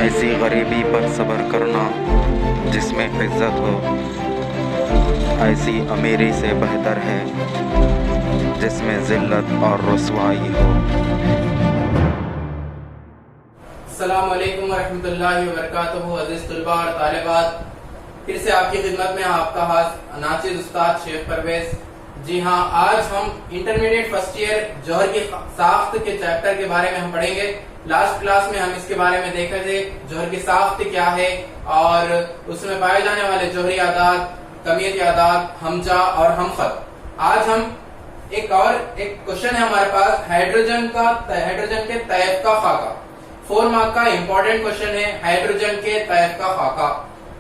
ایسی غریبی پر صبر کرنا جس میں عزت ہو، ایسی امیری سے بہتر ہے جس میں ذلت اور رسوائی ہو۔ السلام علیکم ورحمۃ اللہ وبرکاتہ۔ عزیز طلباء اور طالبات، پھر سے آپ کی خدمت میں آپ کا ناچیز استاد شیخ پرویز۔ جی ہاں، آج ہم انٹرمیڈیٹ فرسٹ ایئر جوہر کی ساخت کے چیپٹر کے بارے میں ہم پڑھیں گے۔ لاسٹ کلاس میں ہم اس کے بارے میں دیکھے تھے جوہر کی ساخت کیا ہے اور اس میں پائے جانے والے جوہری اعداد، کمیتی اعداد، ہمزہ اور ہمخط۔ آج ہم ایک کوشچن ہے ہمارے پاس، ہائیڈروجن کے طیف کا خاکہ۔ 4 مارک کا امپورٹنٹ کوشچن ہے، ہائیڈروجن کے طیف کا خاکہ۔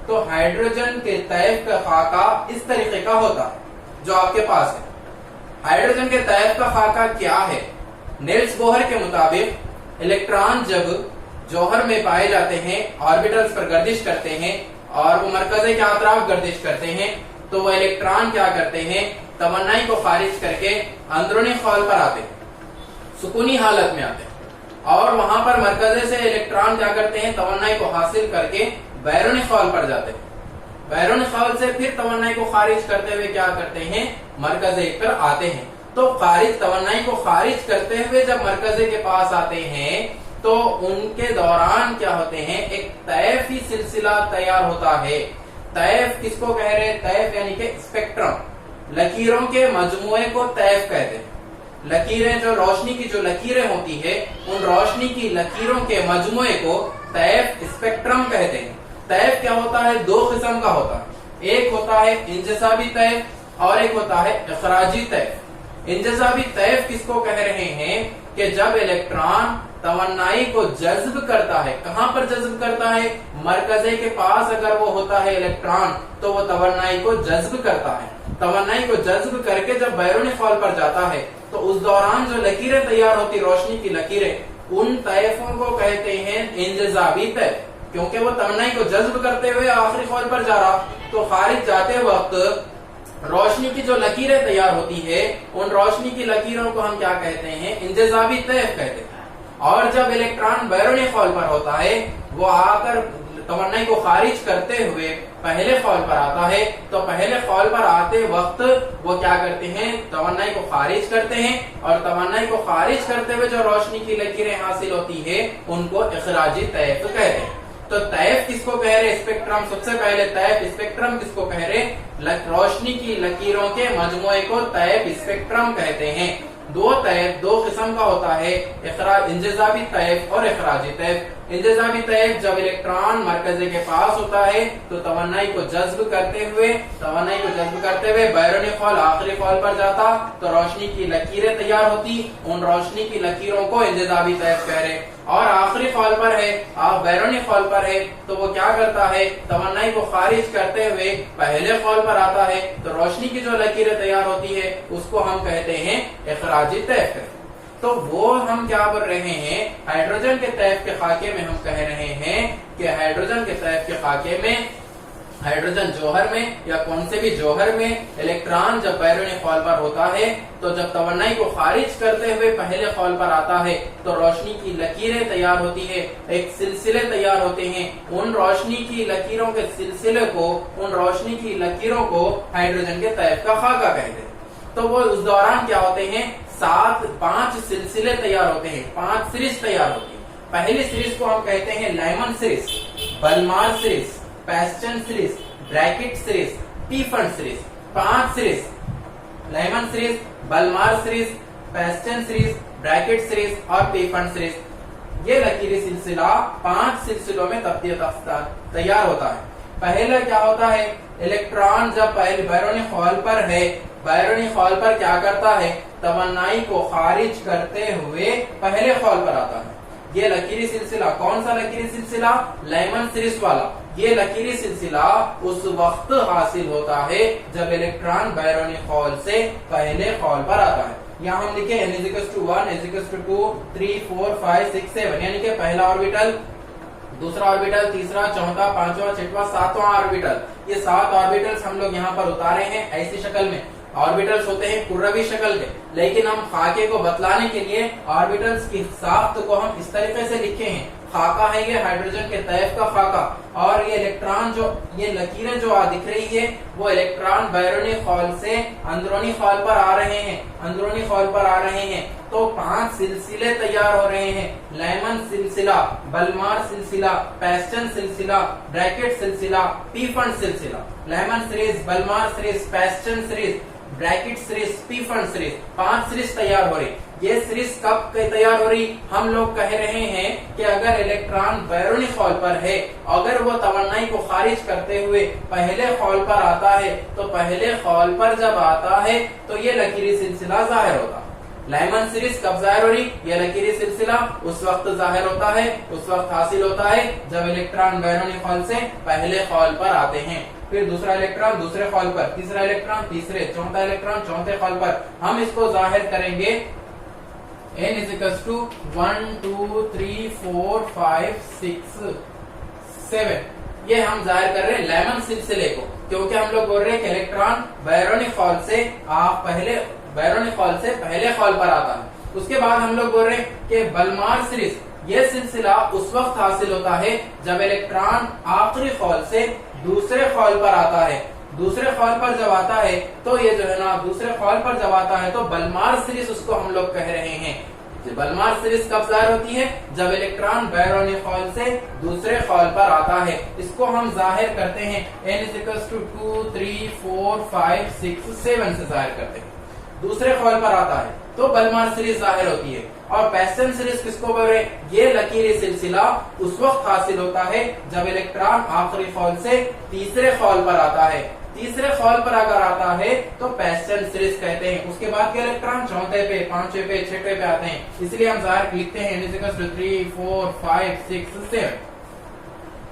تو ہائیڈروجن کے طیف کا خاکہ اس طریقے کا ہوتا ہے جو آپ کے پاس ہے۔ ہائیڈروجن کے طیف کا خاکہ کیا ہے؟ نیلس بوہر کے مطابق الیکٹران جب جوہر میں پائے جاتے ہیں، آربیٹلز پر گردش کرتے ہیں اور وہ مرکزے کے اطراف گردش کرتے ہیں، تو وہ الیکٹران کیا کرتے ہیں؟ توانائی کو خارج کر کے اندرونی خول پر آتے ہیں، سکونی حالت میں آتے ہیں، اور وہاں پر مرکزے سے الیکٹران کیا کرتے ہیں؟ توانائی کو حاصل کر کے بیرونی خول پر جاتے ہیں۔ بیرونی خول سے پھر توانائی کو خارج کرتے ہوئے کیا کرتے ہیں؟ مرکزے پر آتے ہیں۔ تو توانائی کو خارج کرتے ہوئے جب مرکزے کے پاس آتے ہیں تو ان کے دوران کیا ہوتے ہیں؟ ایک طیفی سلسلہ تیار ہوتا ہے۔ طیف کس کو کہہ رہے؟ طیف یعنی کہ اسپیکٹرم، لکیروں کے مجموعے کو طیف کہتے ہیں۔ لکیریں، جو روشنی کی جو لکیریں ہوتی ہے، ان روشنی کی لکیروں کے مجموعے کو طیف اسپیکٹرم کہتے ہیں۔ طیف کیا ہوتا ہے؟ 2 قسم کا ہوتا ہے، ایک ہوتا ہے انجسابی طیف اور ایک ہوتا ہے اخراجی طیف۔ انجسابی طیف کس کو کہہ رہے ہیں؟ کہ جب الیکٹران توانائی کو جذب کرتا ہے، کہاں پر جذب کرتا ہے؟ مرکزے کے پاس اگر وہ ہوتا ہے الیکٹران تو وہ توانائی کو جذب کرتا ہے۔ توانائی کو جذب کر کے جب بیرونی خول پر جاتا ہے تو اس دوران جو لکیریں تیار ہوتی، روشنی کی لکیریں، ان طیفوں کو کہتے ہیں انجسابی طیف، کیونکہ وہ توانائی کو جذب کرتے ہوئے آخری خول پر جا رہا، تو خارج جاتے وقت روشنی کی جو لکیریں تیار ہوتی ہے، ان روشنی کی لکیروں کو ہم کیا کہتے ہیں؟ انجسابی طیف کہتے ہیں۔ اور جب الیکٹران بیرونی خول پر ہوتا ہے، وہ آ کر توانائی کو خارج کرتے ہوئے پہلے خول پر آتا ہے، تو پہلے خول پر آتے وقت وہ کیا کرتے ہیں؟ توانائی کو خارج کرتے ہیں، اور توانائی کو خارج کرتے ہوئے جو روشنی کی لکیریں حاصل ہوتی ہے ان کو اخراجی طیف کہتے ہیں۔ تو طیف کس کو کہہ رہے؟ اسپیکٹرم۔ سب سے پہلے طیف اسپیکٹرم کس کو کہہ رہے؟ روشنی کی لکیروں کے مجموعے کو طیف اسپیکٹرم کہتے ہیں۔ 2 طیف 2 قسم کا ہوتا ہے، انجسابی طیف اور اخراجی طیف۔ انجسابی طیف جب الیکٹران مرکزے کے پاس ہوتا ہے تو توانائی کو جذب کرتے ہوئے بیرونی خول آخری خول پر جاتا تو روشنی کی لکیریں تیار ہوتی، ان روشنی کی لکیروں کو انجسابی طیف کہہ رہے۔ اور آخری خول پر ہے، بیرونی خول پر ہے، تو وہ کیا کرتا ہے؟ توانائی کو خارج کرتے ہوئے پہلے خول پر آتا ہے، تو روشنی کی جو لکیریں تیار ہوتی ہے اس کو ہم کہتے ہیں اخراجی طیف۔ تو وہ ہم کیا بول رہے ہیں؟ ہائیڈروجن کے طیف کے خاکے میں ہم کہہ رہے ہیں کہ ہائیڈروجن کے طیف کے خاکے میں، ہائیڈروجن جوہر میں یا کون سے بھی جوہر میں الیکٹران جب بیرونی خول پر ہوتا ہے تو جب توانائی کو خارج کرتے ہوئے پہلے خول پر آتا ہے تو روشنی کی لکیریں تیار ہوتی ہے، ایک سلسلے تیار ہوتے ہیں۔ ان روشنی کی لکیروں کے سلسلے کو، ان روشنی کی لکیروں کو ہائیڈروجن کے طیف کا خاکہ کہتے ہیں۔ تو وہ اس دوران کیا ہوتے ہیں؟ 5 سلسلے تیار ہوتے ہیں، 5 سیریز تیار ہوتی ہیں۔ پہلی سیریز کو ہم کہتے ہیں Lyman series, Balmer series, Paschen series, Brackett series, Pfund series. 5 series, Lyman series, Balmer series, Paschen series, Brackett series اور پیفنٹ سیریز۔ یہ لکیری سلسلہ 5 سلسلوں میں تیار ہوتا ہے۔ پہلا کیا ہوتا ہے؟ الیکٹران جب پہلے بیرونی خول پر ہے، بیرونی خول پر کیا کرتا ہے؟ توانائی کو خارج کرتے ہوئے پہلے خول پر آتا ہے۔ یہ لکیری سلسلہ کون سا لکیری سلسلہ؟ لائمن سیریز والا۔ یہ لکیری سلسلہ اس وقت حاصل ہوتا ہے جب الیکٹران بیرونی خول سے پہلے خول پر آتا ہے۔ یہاں ہم لکھیں n = 1 n = 2 3 4 5 6 7، یعنی کہ پہلا آربیٹل، دوسرا آربیٹل، تیسرا، چوتھا، پانچواں، چھٹواں، ساتواں آربیٹل۔ یہ 7 آربیٹلز ہم لوگ یہاں پر اتارے ہیں ایسی شکل میں۔ آربیٹلز ہوتے ہیں کروی شکل کے، لیکن ہم خاکے کو بتلانے کے لیے آربیٹلز کی ساخت کو ہم اس طریقے سے لکھے ہیں خاکہ ہے یہ ہائیڈروجن کے طیف کا خاکہ، اور یہ الیکٹران جو یہ لکیریں جو دکھ رہی ہے وہ الیکٹران بیرونی خول سے اندرونی خول پر آ رہے ہیں، اندرونی خول پر آ رہے ہیں، تو 5 سلسلے تیار ہو رہے ہیں، لیمن سلسلہ، بلمار سلسلہ، پیسٹن سلسلہ، بریکٹ سلسلہ، پیفن سلسلہ، Lyman series, Balmer series, Paschen series, Brackett series, Pfund series, 5 series تیار ہو رہی۔ یہ سیریز کب تیار ہو رہی؟ ہم لوگ کہہ رہے ہیں کہ اگر الیکٹران بیرونی خول پر ہے، اگر وہ توانائی کو خارج کرتے ہوئے پہلے خول پر آتا ہے، تو پہلے خول پر جب آتا ہے تو یہ لکیری سلسلہ ظاہر ہوتا۔ لیمن سیریز کب ظاہر ہو رہی؟ یہ لکیری سلسلہ اس وقت ظاہر ہوتا ہے، اس وقت حاصل ہوتا ہے جب الیکٹران بیرونی خول سے پہلے خول پر آتے ہیں، پھر دوسرا الیکٹران دوسرے خول پر، تیسرا الیکٹران تیسرے، چوتھا الیکٹران چوتھے خول پر۔ ہم اس کو ظاہر کریں گے n is equals to 1 2 3 4 5 6 7، یہ ہم ظاہر کر رہے ہیں لیمن سلسلے کو، کیونکہ ہم لوگ بول رہے ہیں کہ الیکٹران بیرونی خول سے بیرونی خول سے پہلے خول پر آتا ہے۔ اس کے بعد ہم لوگ بول رہے ہیں کہ بلمار سیریز، یہ سلسلہ اس وقت حاصل ہوتا ہے جب الیکٹران آخری خول سے دوسرے خول پر آتا ہے، دوسرے خول پر جب آتا ہے تو یہ جو ہے نا دوسرے خول پر جب آتا ہے تو بلمار سیریز اس کو ہم لوگ کہہ رہے ہیں۔ بلمار سیریز کب ظاہر ہوتی ہے؟ جب الیکٹران بیرونی خول سے دوسرے خول پر آتا ہے۔ اس کو ہم ظاہر کرتے ہیں n is equals to 2 3 4 5 6 7 سے ظاہر کرتے ہیں۔ دوسرے خول پر آتا ہے تو بلمار سیریز ظاہر ہوتی ہے۔ اور پیسٹن سیریز کس کو بول رہے ہیں؟ یہ لکیری سلسلہ اس وقت حاصل ہوتا ہے جب الیکٹران آخری خول سے تیسرے خول پر آتا ہے، تیسرے خول پر اگر آتا ہے تو پیسٹن سیریز کہتے ہیں۔ اس کے بعد کے الیکٹران چوتھے پہ، پانچویں پہ، چھٹے پہ آتے ہیں، اس لیے ہم ظاہر لکھتے ہیں 3 4 5 6 7۔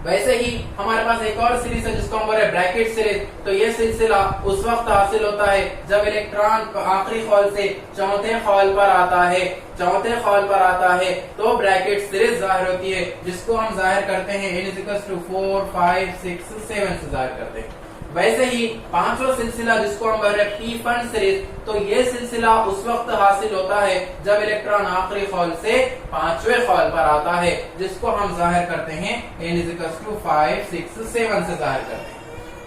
ویسے ہی ہمارے پاس ایک اور سیریز ہے جس کو ہم بول رہے ہیں بریکٹ سیریز، تو یہ سلسلہ اس وقت حاصل ہوتا ہے جب الیکٹران آخری خول سے چوتھے خول پر آتا ہے، چوتھے خول پر آتا ہے تو بریکٹ سیریز ظاہر ہوتی ہے، جس کو ہم ظاہر کرتے ہیں n is equals to 4 5 6 7 سے ظاہر کرتے ہیں۔ ویسے ہی پانچواں سلسلہ جس کو ہم بول رہے ہیں پی فن سیریز، تو یہ سلسلہ اس وقت حاصل ہوتا ہے جب الیکٹران آخری خول سے پانچویں خول پر آتا ہے، جس کو ہم ظاہر کرتے ہیں n is equals to 5 6 7 سے ظاہر کرتے ہیں۔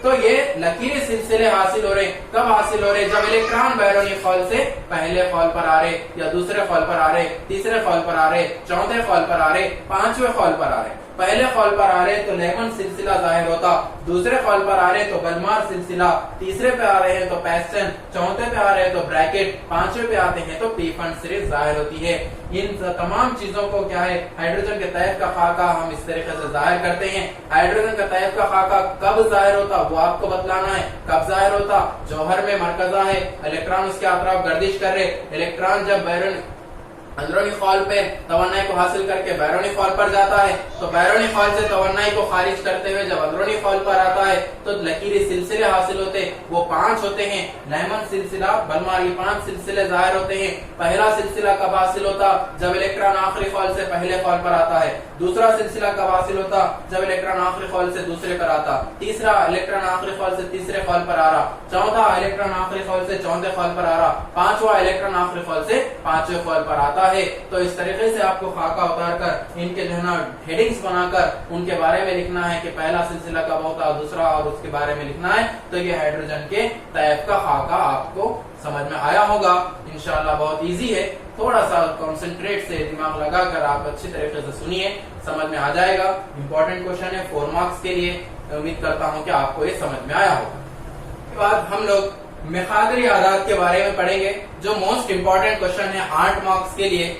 تو یہ لکیری سلسلے حاصل ہو رہے، کب حاصل ہو رہے؟ جب الیکٹران بیرونی خول سے پہلے خول پر آ رہے، یا دوسرے خول پر آ رہے، تیسرے خول پر آ رہے، چوتھے خول پر آ رہے، پانچویں خول پر آ رہے۔ پہلے خول پر آ رہے تو لیمن سلسلہ ظاہر ہوتا، دوسرے خول پر آ رہے تو بلمار سلسلہ، تیسرے پہ آ رہے ہیں تو پیسٹن، چوتھے پہ آ رہے ہیں تو بریکٹ، پانچویں پہ آتے ہیں تو پی فن سیریز ظاہر ہوتی ہے۔ ان تمام چیزوں کو کیا ہے؟ ہائیڈروجن کے طیف کا خاکہ ہم اس طریقے سے ظاہر کرتے ہیں۔ ہائیڈروجن کا طیف کا خاکہ کب ظاہر ہوتا وہ آپ کو بتلانا ہے۔ کب ظاہر ہوتا؟ جوہر میں مرکزہ ہے، الیکٹران اس کے اطراف گردش کر رہے، الیکٹران جب اندرونی خول پہ توانائی کو حاصل کر کے بیرونی خول پر جاتا ہے، تو بیرونی خول سے توانائی کو خارج کرتے ہوئے جب اندرونی خول پر آتا ہے تو لکیری سلسلے حاصل ہوتے، وہ 5 ہوتے ہیں، لیمن سلسلہ، بلمار، یہ 5 سلسلے ظاہر ہوتے ہیں۔ پہلا سلسلہ کب حاصل ہوتا؟ جب الیکٹران آخری خول سے پہلے خول پر آتا ہے۔ دوسرا سلسلہ کب حاصل ہوتا؟ جب الیکٹران آخری خول سے دوسرے پر آتا۔ تیسرا الیکٹران آخری خول سے تیسرے خول پر آ رہا۔ چوتھا الیکٹران آخری خول سے چوتھے خول پر آ رہا۔ پانچواں الیکٹران آخری خول سے پانچویں خول پر آتا ہے۔ تو اس طریقے سے آپ کو خاکہ اتار کر ان کے جو ہے نا ہیڈنگز بنا کر ان کے بارے میں لکھنا ہے کہ پہلا سلسلہ کب ہوتا، دوسرا، اور اس کے بارے میں لکھنا ہے۔ تو یہ ہائیڈروجن کے طیف کا خاکہ آپ کو سمجھ میں آیا ہوگا انشاءاللہ۔ بہت ایزی ہے، تھوڑا سا کنسنٹریٹ سے دماغ لگا کر آپ اچھی طریقے سے سنیے، سمجھ میں آ جائے گا۔ امپورٹنٹ کوشچن ہے 4 مارکس کے لیے، امید کرتا ہوں کہ آپ کو یہ سمجھ میں آیا ہوگا۔ اس کے بعد ہم لوگ مخادری اعداد کے بارے میں پڑھیں گے، جو موسٹ امپورٹنٹ کوشچن ہے 8 مارکس کے لیے۔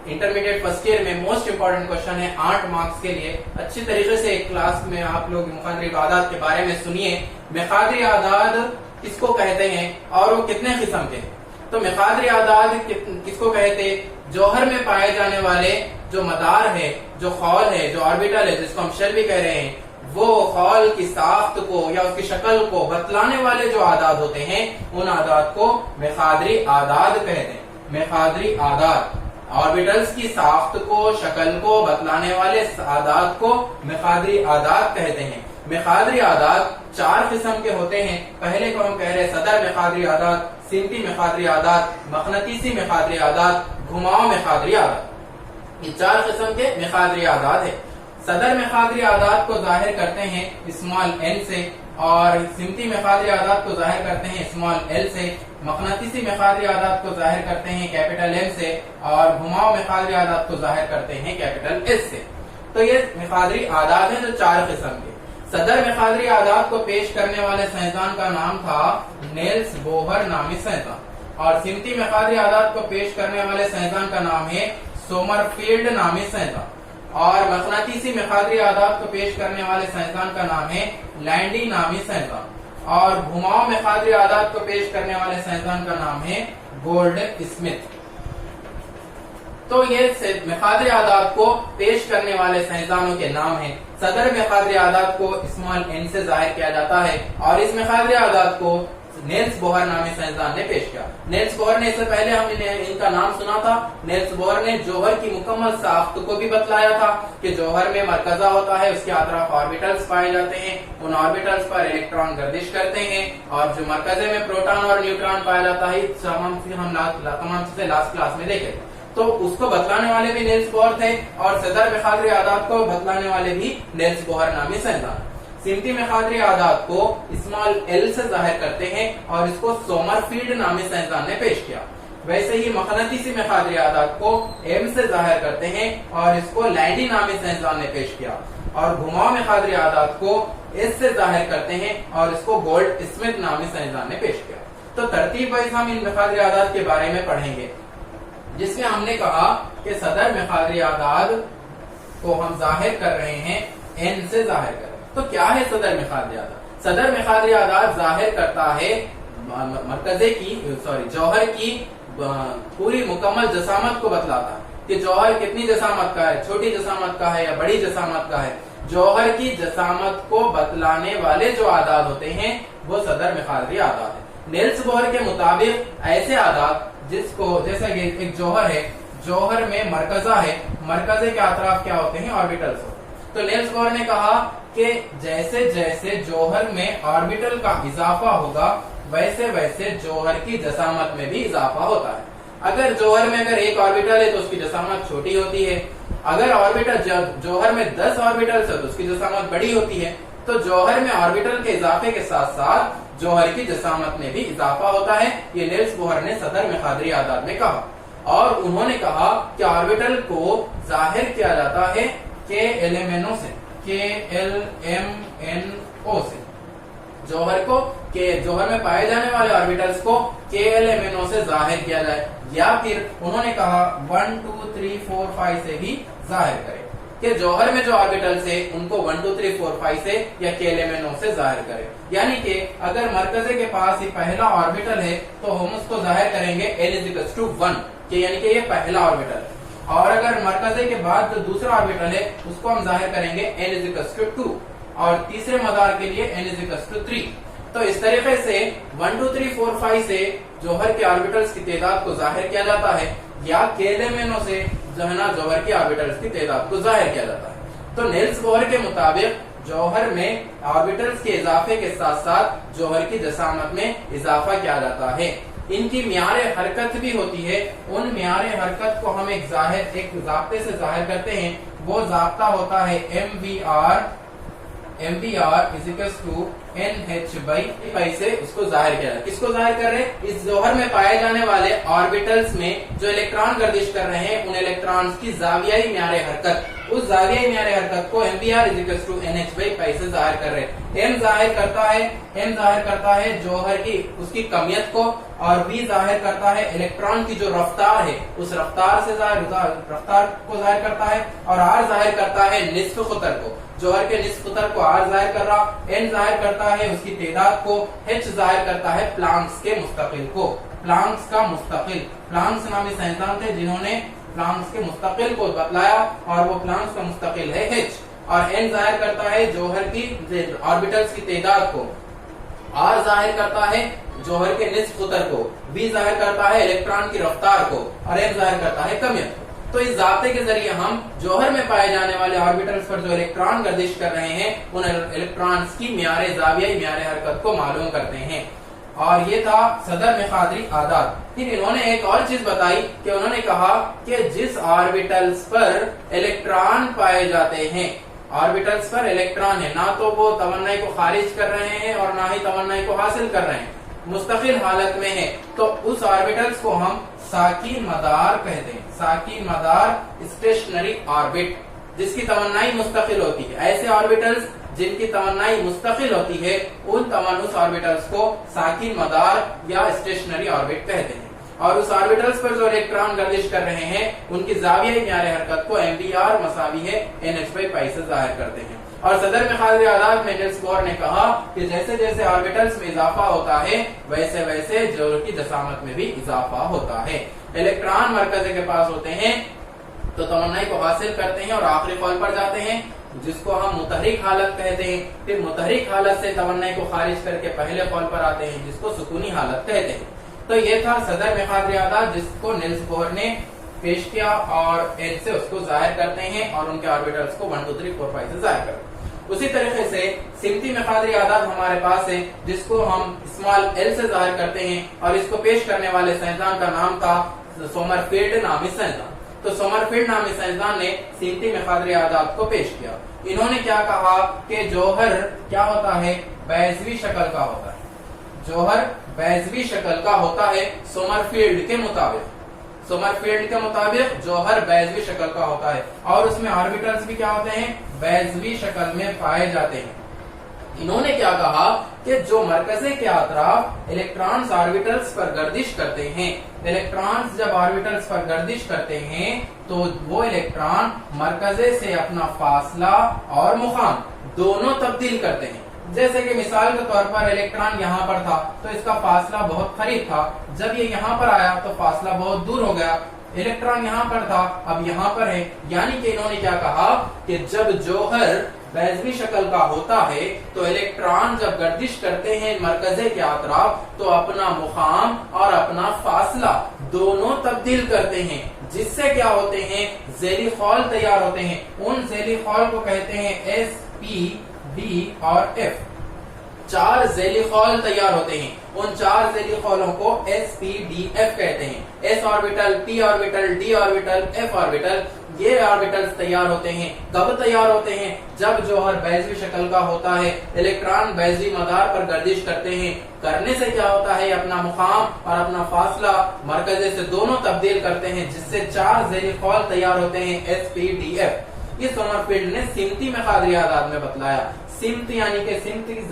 انٹرمیڈیٹ فرسٹ ایئر میں موسٹ امپورٹنٹ کوشچن ہے 8 مارکس کے لیے۔ اچھی طریقے سے ایک کلاس میں آپ لوگ مخادری اعداد کے بارے میں سنیے۔ مخادری اعداد کس کو کہتے ہیں اور وہ کتنے قسم کے ہیں؟ تو مخادری اعداد کس کو کہتے ہیں؟ جوہر میں پائے جانے والے جو مدار ہے، جو خول ہے، جو آربیٹل ہے، جس کو ہم شیل بھی کہہ رہے ہیں، وہ خول کی ساخت کو یا اس کی شکل کو بتلانے والے جو اعداد ہوتے ہیں، ان اعداد کو مخادری اعداد کہتے ہیں۔ مخادری اعداد آربیٹلز کی ساخت کو، شکل کو بتلانے والے اعداد کو مخادری اعداد کہتے ہیں۔ مخادری اعداد 4 قسم کے ہوتے ہیں۔ پہلے کو ہم کہہ رہے ہیں صدر مخادری اعداد، سمتی مخادری اعداد، مقناطیسی مخادری اعداد، گھماؤ مخادری اعداد۔ یہ 4 قسم کے مخادری اعداد ہے۔ صدر مخادری اعداد کو ظاہر کرتے ہیں اسمال n سے، اور سمتی مخادری اعداد کو ظاہر کرتے ہیں اسمال l سے، مقناطیسی مخادری اعداد کو ظاہر کرتے ہیں کیپٹل M سے، اور گھماؤ مخادری اعداد کو ظاہر کرتے ہیں کیپٹل S سے۔ تو یہ مخادری اعداد ہیں جو 4 قسم کے۔ صدر مخادری اعداد کو پیش کرنے والے سائنسدان کا نام تھا نیلس بوہر نامی سائنسدان، اور سمتی مخادری اعداد کو پیش کرنے والے سائنسدان کا نام ہے سومرفیلڈ نامی سائنسدان، اور مقناطیسی مخادری اعداد کو پیش کرنے والے سائنسدان کا نام ہے لینڈی نامی سائنسدان، اور گھماؤ مخادری اعداد کو پیش کرنے والے سائنسدان کا نام ہے گولڈ اسمتھ۔ تو یہ مخادری اعداد کو پیش کرنے والے سائنسدانوں کے نام ہیں۔ صدر مخادری اعداد کو اسمال n سے ظاہر کیا جاتا ہے، اور اس مخادری اعداد کو نیلس بوہر نامی سائنسدان نے پیش کیا۔ نیلس بوہر نے، اس سے پہلے ہم نے ان کا نام سنا تھا، نیلس بوہر نے جوہر کی مکمل ساخت کو بھی بتلایا تھا کہ جوہر میں مرکزہ ہوتا ہے، اس کے اطراف آربیٹلز پائے جاتے ہیں، ان آربیٹلز پر الیکٹران گردش کرتے ہیں، اور جو مرکزے میں پروٹون اور نیوٹران پایا جاتا ہے، ہم تمام چیزیں لاسٹ کلاس میں دیکھے، تو اس کو بتلانے والے بھی نیلس بوہر تھے، اور صدر مخادری اعداد کو بتلانے والے بھی نیلس بوہر نامی سائنسدان۔ سمتی مخادری اعداد کو اسمال l سے ظاہر کرتے ہیں، اور اس کو سومرفیلڈ نامی سائنسدان نے پیش کیا۔ ویسے ہی مقناطیسی مخادری اعداد کو m سے ظاہر کرتے ہیں، اور اس کو لینڈی نامی سائنسدان نے پیش کیا، اور گھماؤ مخادری اعداد کو s سے ظاہر کرتے ہیں، اور اس کو گولڈ اسمتھ نامی سائنسدان نے پیش کیا۔ تو ترتیب وائز ہم ان مخادری اعداد کے بارے میں پڑھیں گے، جس میں ہم نے کہا کہ صدر مخادری اعداد کو ہم ظاہر کر رہے ہیں n سے ظاہر کر۔ تو کیا ہے صدر مخادری اعداد؟ صدر مخادری اعداد ظاہر کرتا ہے جوہر کی پوری مکمل جسامت کو بتلاتا ہے کہ جوہر کتنی جسامت کا ہے، چھوٹی جسامت کا ہے یا بڑی جسامت کا ہے۔ جوہر کی جسامت کو بتلانے والے جو اعداد ہوتے ہیں وہ صدر مخادری اعداد ہے۔ نیلس بوہر کے مطابق ایسے اعداد جس کو، جیسا کہ ایک جوہر ہے، جوہر میں مرکزہ ہے، مرکزے کے اطراف کیا ہوتے ہیں؟ آربیٹلز ہوتے ہیں۔ تو نیلس بوہر نے کہا کہ جیسے جیسے جوہر میں آربیٹل کا اضافہ ہوگا ویسے ویسے جوہر کی جسامت میں بھی اضافہ ہوتا ہے۔ اگر جوہر میں ایک آربیٹل ہے تو اس کی جسامت چھوٹی ہوتی ہے، اگر جوہر میں 10 آربیٹلز ہے تو اس کی جسامت بڑی ہوتی ہے۔ تو جوہر میں آربیٹل کے اضافے کے ساتھ ساتھ جوہر کی جسامت میں بھی اضافہ ہوتا ہے، یہ نیلس بوہر نے صدر مخادری اعداد میں کہا۔ اور انہوں نے کہا کہ آربیٹل کو ظاہر کیا جاتا ہے KLMNO سے، KLMNO سے، جوہر کو کہ جوہر میں پائے جانے والے آربیٹلز کو KLMNO سے ظاہر کیا جائے، یا پھر انہوں نے کہا 1 2 3 4 5 سے بھی ظاہر کرے، کہ جوہر میں جو آربیٹلز ہیں ان کو 1 2 3 4 5 سے یا KLMNO سے ظاہر کرے۔ یعنی کہ اگر مرکزے کے پاس یہ پہلا آربیٹل ہے تو ہم اس کو ظاہر کریں گے n=1، کہ یعنی کہ یہ پہلا آربیٹل ہے، اور اگر مرکزے کے بعد جو دوسرا آربیٹل ہے اس کو ہم ظاہر کریں گے n=2، اور تیسرے مدار کے لیے n=3۔ تو اس طریقے سے 1 2 3 4 5 سے جوہر کے آربیٹلز کی تعداد کو ظاہر کیا جاتا ہے، یا KLMNO سے جو ہے نا جوہر کے آربیٹلز کی تعداد کو ظاہر کیا جاتا ہے۔ تو نیلس بوہر کے مطابق جوہر میں آربیٹلز کے اضافے کے ساتھ ساتھ جوہر کی جسامت میں اضافہ کیا جاتا ہے۔ ان کی معیار حرکت بھی ہوتی ہے، ان معیار حرکت کو ہم ایک ضابطے سے ظاہر کرتے ہیں، وہ ضابطہ ہوتا ہے MVR=NH/π سے اس کو ظاہر کیا جائے۔ کس کو ظاہر کر رہے ہیں؟ اس جوہر میں پائے جانے والے آربیٹلز میں جو الیکٹران گردش کر رہے ہیں ان الیکٹرانز کی زاویائی معیار حرکت، اس زاویائی معیار حرکت کو MVR=NH/π سے ظاہر کر رہے ہیں۔ M ظاہر کرتا ہے جوہر کی اس کی کمیت کو، اور V ظاہر کرتا ہے الیکٹران کی جو رفتار ہے اس رفتار کو ظاہر کرتا ہے، اور R ظاہر کرتا ہے نصف قطر کو، جوہر کے نصف قطر کو R ظاہر کر رہا، N ظاہر کرتا ہے اس کی تعداد کو، H ظاہر کرتا ہے پلانکس کے مستقل کو، پلانکس کا مستقل۔ پلانکس نامی سائنسدان تھے جنہوں نے پلانکس کے مستقل کو بتلایا، اور وہ پلانکس کا مستقل ہے H۔ اور N ظاہر کرتا ہے جوہر کی آربیٹلز کی تعداد کو، R ظاہر کرتا ہے جوہر کے نصف قطر کو، B ظاہر کرتا ہے الیکٹران کی رفتار کو، اور M ظاہر کرتا ہے کمیت کو۔ تو اس ضابطے کے ذریعے ہم جوہر میں پائے جانے والے آربیٹلز پر جو الیکٹران گردش کر رہے ہیں ان الیکٹرانز کی زاویائی معیار حرکت کو معلوم کرتے ہیں۔ اور یہ تھا صدر مخادری عادات. پھر انہوں نے ایک اور چیز بتائی کہ انہوں نے کہا کہ جس آربیٹلز پر الیکٹران پائے جاتے ہیں، آربیٹلز پر الیکٹران ہے، نہ تو وہ توانائی کو خارج کر رہے ہیں اور نہ ہی توانائی کو حاصل کر رہے ہیں، مستقل حالت میں ہے، تو اس آربیٹلز کو ہم ساکن مدار کہتے ہیں. ساکن مدار اسٹیشنری آربٹ، جس کی توانائی مستقل ہوتی ہے. ایسے آربیٹلز جن کی توانائی مستقل ہوتی ہے اس آربیٹلز کو ساکن مدار یا اسٹیشنری آربٹ کہتے ہیں. اور اس آربیٹلز پر جو الیکٹران گردش کر رہے ہیں ان کی زاویہ میار حرکت کو MBR مساوی ہے NH/π سے ظاہر کرتے ہیں. اور صدر مخادری عادات میں نیلس بور نے کہا کہ جیسے جیسے آربیٹلز میں اضافہ ہوتا ہے ویسے ویسے جوہر کی جسامت میں بھی اضافہ ہوتا ہے. الیکٹران مرکز کے پاس ہوتے ہیں تو توانائی کو حاصل کرتے ہیں اور آخری قول پر جاتے ہیں جس کو ہم متحرک حالت کہتے ہیں. پھر متحرک حالت سے توانائی کو خارج کر کے پہلے قول پر آتے ہیں جس کو سکونی حالت کہتے ہیں. تو یہ تھا صدر مخادری عادات جس کو نیلس بور نے پیش کیا اور N سے اس کو ظاہر کرتے ہیں اور ان کے آربیٹلز کو 1 2 3 4 5 سے ظاہر کرتے ہیں. اسی طریقے سے سمتی مخادری عادات ہمارے پاس ہے جس کو ہم اسمال L سے ظاہر کرتے ہیں اور اس کو پیش کرنے والے سائنسدان کا نام تھا سومرفیلڈ نامی سائنسدان. تو سومرفیلڈ نامی سائنسدان نے سمتی مخادری عادات کو پیش کیا. انہوں نے کیا کہا کہ جوہر کیا ہوتا ہے، بیضوی شکل کا ہوتا ہے. جوہر بیضوی شکل کا ہوتا ہے سومرفیلڈ کے مطابق. سومرفیلڈ کے مطابق جوہر بیضوی شکل کا ہوتا ہے اور اس میں آربیٹلز بھی کیا ہوتے ہیں، بیضوی شکل میں پائے جاتے ہیں. انہوں نے کیا کہا کہ جو مرکزے کے اطراف الیکٹرانز آربیٹلز پر گردش کرتے ہیں، الیکٹرانز جب آربیٹلز پر گردش کرتے ہیں تو وہ الیکٹران مرکزے سے اپنا فاصلہ اور مقام دونوں تبدیل کرتے ہیں. جیسے کہ مثال کے طور پر الیکٹران یہاں پر تھا تو اس کا فاصلہ بہت قریب تھا، جب یہ یہاں پر آیا تو فاصلہ بہت دور ہو گیا. الیکٹران یہاں پر تھا اب یہاں پر ہے، یعنی کہ انہوں نے کیا کہا کہ جب جوہر بیضوی شکل کا ہوتا ہے تو الیکٹران جب گردش کرتے ہیں مرکزے کے اطراف تو اپنا مقام اور اپنا فاصلہ دونوں تبدیل کرتے ہیں، جس سے کیا ہوتے ہیں، ذیلی خول تیار ہوتے ہیں. ان ذیلی خول کو کہتے ہیں S P D اور F. 4 ذیلی خول تیار ہوتے ہیں. ان 4 ذیلی خولوں کو S P D F کہتے ہیں. S orbital, P orbital, D orbital, F orbital. یہ آربیٹلز تیار ہوتے ہیں. کب تیار ہوتے ہیں؟ جب جوہر بیضوی شکل کا ہوتا ہے، الیکٹران بیضوی مدار پر گردش کرتے ہیں. کرنے سے کیا ہوتا ہے، اپنا مقام اور اپنا فاصلہ مرکزے سے دونوں تبدیل کرتے ہیں، جس سے 4 ذیلی خول تیار ہوتے ہیں S P D F. یہ سومرفیلڈ نے سمتی مخادری عادات میں بتلایا. سمت یعنی کہ سمت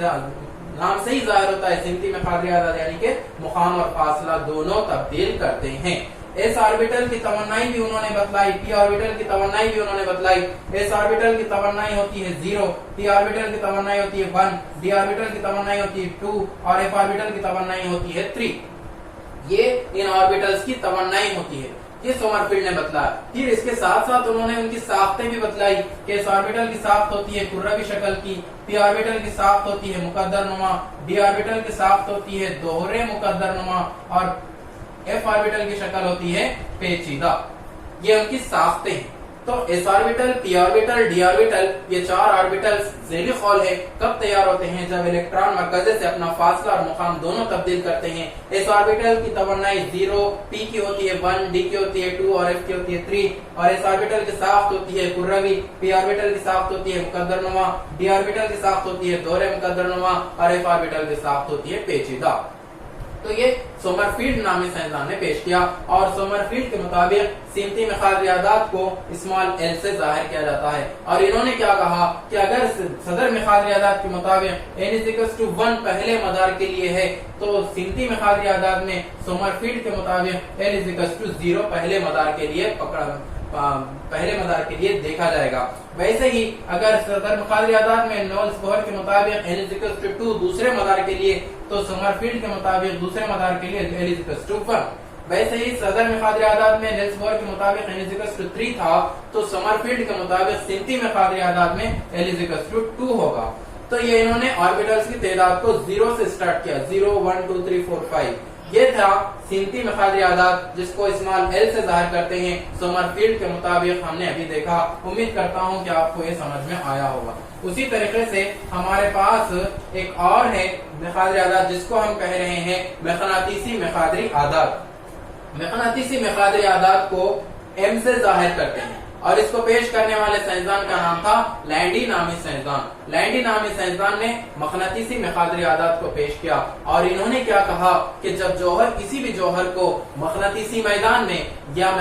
نام سے ہی ظاہر ہوتا ہے، سمتی مخادری عادات یعنی کہ مقام اور فاصلہ دونوں تبدیل کرتے ہیں. ایس آربیٹل کی توانائی بھی انہوں نے بتلائی، پی آربیٹل کی توانائی بھی انہوں نے بتلائی. ایس آربیٹل کی توانائی ہوتی ہے 0، پی آربیٹل کی توانائی ہوتی ہے 1، ڈی آربیٹل کی توانائی ہوتی ہے 2 اور ایف آربیٹل کی توانائی ہوتی ہے 3. یہ ان آربیٹلز کی توانائی ہوتی ہے، یہ سومرفیلڈ نے بتلایا. پھر اس کے ساتھ ساتھ انہوں نے ان کی ساختیں بھی بتلائی کہ ایس آربیٹل کی ساخت ہوتی ہے کروی شکل کی، پی آربیٹل کی ساخت ہوتی ہے مقدر نما، ڈی آربیٹل کی ساخت ہوتی ہے دوہرے مقدر نما اور ایف آربیٹل کی شکل ہوتی ہے پیچیدہ. یہ ان کی ساختیں ہیں. تو ایس آربیٹل، پی آربیٹل، ڈی آربیٹل، یہ 4 آربیٹلز ذیلی خول ہے. کب تیار ہوتے ہیں؟ جب الیکٹران مرکزے سے اپنا فاصلہ اور مقام دونوں تبدیل کرتے ہیں. ایس آربیٹل کی توانائی 0، پی کی ہوتی ہے 1، ڈی کی ہوتی ہے 2 اور ایف کی ہوتی ہے 3. اور ایس آربیٹل کی ساخت ہوتی ہے کروی، پی آربیٹل کی ساخت ہوتی ہے مقدر نما، ڈی آربیٹل کی ساخت ہوتی ہے دوہرے مقدر نما اور ایف آربیٹل کی ساخت ہوتی ہے پیچیدہ. تو یہ سومرفیلڈ نامی سائنسدان نے پیش کیا اور سومرفیلڈ کے مطابق سمتی مخادری عادات کو اسمال L سے ظاہر کیا جاتا ہے. اور انہوں نے کیا کہا کہ اگر صدر مخادری عادات کے مطابق n=1 پہلے مدار کے لیے ہے تو سمتی مخادری عادات میں سومرفیلڈ کے مطابق n=0 پہلے مدار کے لیے دیکھا جائے گا. ویسے ہی اگر صدر مخادری عادات میں نیلس بور کے مطابق n=2 دوسرے مدار کے لیے تو سومرفیلڈ کے مطابق دوسرے مدار کے لیے n=1. ویسے ہی صدر مخادری عادات میں نیلس بور کے مطابق n=3 تھا تو سومرفیلڈ کے مطابق سمتی مخادری عادات میں n=2 ہوگا. تو یہ انہوں نے آربیٹلز کی تعداد کو 0 سے سٹارٹ کیا، 0 1 2 3 4 5. یہ تھا سمتی مقداری اعداد جس کو اسمال ایل سے ظاہر کرتے ہیں سومرفیلڈ کے مطابق ہم نے ابھی دیکھا. امید کرتا ہوں کہ آپ کو یہ سمجھ میں آیا ہوگا. اسی طریقے سے ہمارے پاس ایک اور ہے مقداری اعداد جس کو ہم کہہ رہے ہیں مقناطیسی مقداری اعداد. مقناطیسی مقداری اعداد کو ایم سے ظاہر کرتے ہیں اور اس کو پیش کرنے والے سائنسدان کا نام تھا لینڈی نامی سائنسدان. لینڈی نامی سائنسدان نے مقناطیسی مقداری اعداد کو پیش کیا اور انہوں نے کیا کہا کہ جب جوہر کسی بھی جوہر کو مقناطیسی میدان میں یا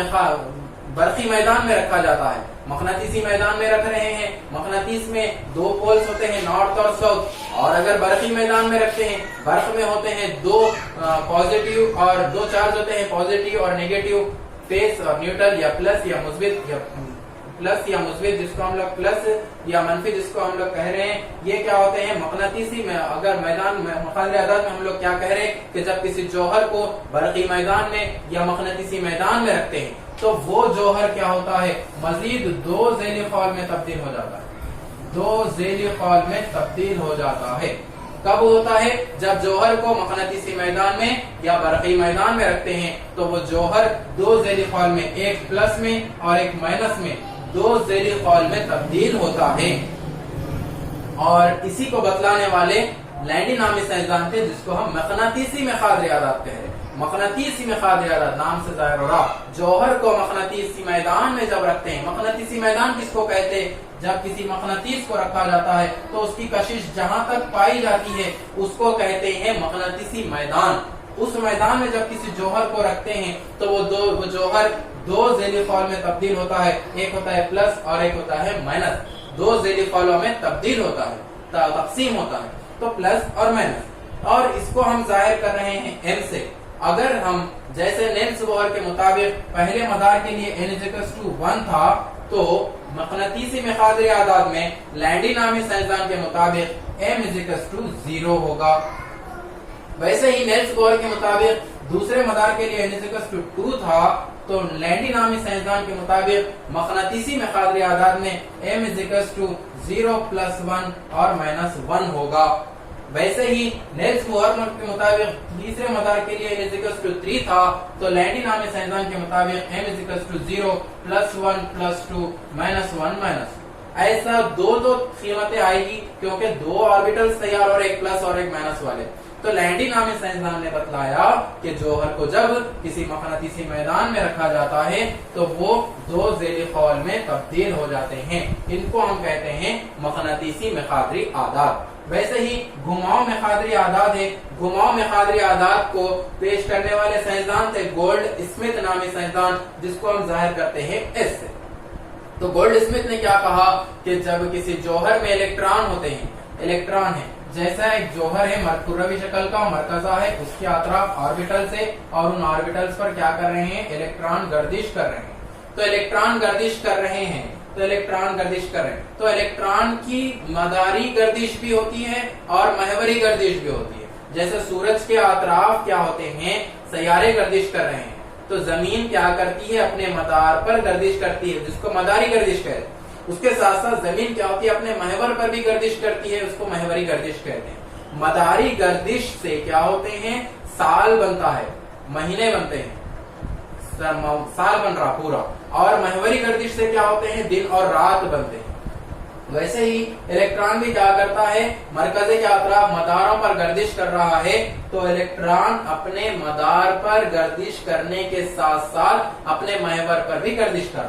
برقی میدان میں رکھا جاتا ہے, مقناطیسی میدان میں رکھ رہے ہیں, مقناطیس میں دو پولز ہوتے ہیں نارتھ اور ساؤتھ, اور اگر برقی میدان میں رکھتے ہیں برق میں ہوتے ہیں دو پازیٹیو اور دو چارج ہوتے ہیں پازیٹیو اور نیگیٹو فیس اور نیوٹرل یا پلس یا مثبت جس کو ہم لوگ پلس یا منفی جس کو ہم لوگ کہہ رہے ہیں. یہ کیا ہوتے ہیں مقناطیسی میں اگر میدان میں مقداری اعداد میں ہم لوگ کیا کہہ رہے ہیں کہ جب کسی جوہر کو برقی میدان میں یا مقناطیسی میدان میں رکھتے ہیں تو وہ جوہر کیا ہوتا ہے مزید دو ذیلی خال میں تبدیل ہو جاتا ہے. دو ذیلی خال میں تبدیل ہو جاتا ہے. کب ہوتا ہے جب جوہر کو مقناطیسی میدان میں یا برقی میدان میں رکھتے ہیں تو وہ جوہر دو ذیلی خال میں, ایک پلس میں اور ایک مائنس میں, دو ذیلی خال میں تبدیل ہوتا ہے. اور اسی کو بتلانے والے لینڈی نامی سائنسدان تھے جس کو ہم مقناطیسی مقداری اعداد کہہ رہے ہیں. مقناطیسی مقداری اعداد نام سے ظاہر ہو رہا جوہر کو مقناطیسی میدان میں جب رکھتے ہیں. مقناطیسی میدان کس کو کہتے ہیں؟ جب کسی مقناطیس کو رکھا جاتا ہے تو اس کی کشش جہاں تک پائی جاتی ہے اس کو کہتے ہیں مقناطیسی میدان. اس میدان میں جب کسی جوہر کو رکھتے ہیں تو وہ جوہر دو ذیلی خال میں تبدیل ہوتا ہے, ایک ہوتا ہے پلس اور ایک ہوتا ہے مائنس. دو ذیلی خالوں میں تبدیل ہوتا ہے, تقسیم ہوتا ہے, تو پلس اور مائنس. اور اس کو ہم ظاہر کر رہے ہیں ایم سے. اگر ہم جیسے نیلس بوہر کے مطابق پہلے مدار کے لیے n=1 تھا تو مقناطیسی مقداری اعداد میں لینڈی نامی سائنسدان کے مطابق m=0 ہوگا. ویسے ہی نیلس بوہر کے مطابق دوسرے مدار کے لیے n=2 تھا تو لینڈی نامی سائنسدان کے مطابق مقناطیسی مقداری اعداد میں m=0 + 1 اور -1 ہوگا. ویسے ہی نیلس بوہر کے مطابق تیسرے مدار کے لیے n=3 تھا تو لینڈی نامی سائنسدان کے مطابق m=0 + 1 + 2 -1 ایسا دو قیمتیں آئے گی کیونکہ دو آربیٹلز تیار اور ایک پلس اور ایک مائنس والے. تو لینڈی نامی سائنسدان نے بتلایا کہ جوہر کو جب کسی مقناطیسی میدان میں رکھا جاتا ہے تو وہ دو ذیلی خال میں تبدیل ہو جاتے ہیں. ان کو ہم کہتے ہیں مقناطیسی مقداری اعداد. ویسے ہی گھماؤ مقداری اعداد ہے. گھماؤ مقداری اعداد کو پیش کرنے والے سائنسدان تھے گولڈ اسمتھ نامی سائنسدان جس کو ہم ظاہر کرتے ہیں ایس سے. تو گولڈ اسمتھ نے کیا کہا کہ جب کسی جوہر میں الیکٹران ہوتے ہیں, الیکٹران ہے جیسا ایک جوہر ہے مرکوروی شکل کا, مرکزہ ہے, اس کے اطراف آربیٹل سے اور ان آربیٹلز پر کیا کر رہے ہیں الیکٹران گردش کر رہے ہیں. تو الیکٹران گردش کر رہے ہیں تو الیکٹران کی مداری گردش بھی ہوتی ہے اور محوری گردش بھی ہوتی ہے. جیسے سورج کے اطراف کیا ہوتے ہیں سیارے گردش کر رہے ہیں تو زمین کیا کرتی ہے اپنے مدار پر گردش کرتی ہے جس کو مداری گردش کہتے ہیں. اس کے ساتھ ساتھ زمین کیا ہوتی ہے اپنے محور پر بھی گردش کرتی ہے, اس کو محوری گردش کہتے ہیں. مداری گردش سے کیا ہوتے ہیں سال بنتا ہے, مہینے بنتے ہیں, سال بن رہا پورا. اور محوری گردش سے کیا ہوتے ہیں دن اور رات بنتے ہیں. ویسے ہی الیکٹران بھی کیا کرتا ہے مرکزے کے اطراف مداروں پر گردش کر رہا ہے تو الیکٹران اپنے مدار پر گردش کرنے کے ساتھ ساتھ اپنے محور پر بھی گردش کر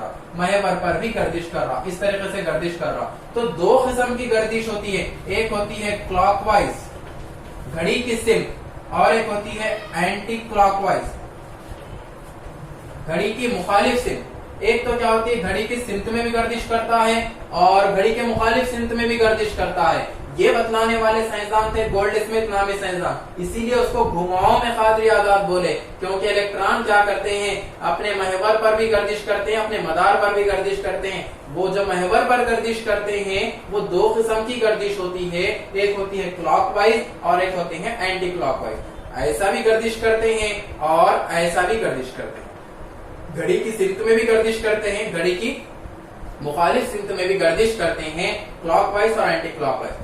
رہا, اس طریقے سے گردش کر رہا. تو دو قسم کی گردش ہوتی ہے, ایک ہوتی ہے کلاک وائز گھڑی کی سمت اور ایک ہوتی ہے اینٹی کلاک وائز گھڑی کی مخالف سمت. ایک تو کیا ہوتی ہے گھڑی کی سمت میں بھی گردش کرتا ہے اور گھڑی کے مخالف سمت میں بھی گردش کرتا ہے. یہ بتلانے والے سائنسدان تھے گولڈ اسمتھ نامی سائنسدان. اسی لیے اس کو گھماؤ مقداری اعداد بولے کیونکہ الیکٹران کیا کرتے ہیں اپنے محور پر بھی گردش کرتے ہیں, اپنے مدار پر بھی گردش کرتے ہیں. وہ جو محور پر گردش کرتے ہیں وہ دو قسم کی گردش ہوتی ہے, ایک ہوتی ہے کلاک وائز اور ایک ہوتی ہے اینٹی کلاک وائز. ایسا بھی گردش کرتے ہیں اور ایسا بھی گردش کرتے ہیں. گھڑی کی سمت میں بھی گردش کرتے ہیں, گھڑی کی مخالف سمت میں بھی گردش کرتے ہیں, کلاک وائز اور anti clock wise.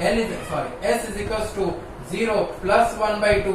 s = 0 +1/2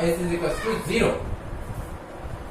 s = 0।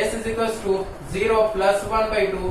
s = 0 +1/2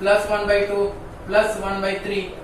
+1/2 +1/3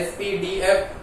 sp df।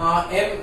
m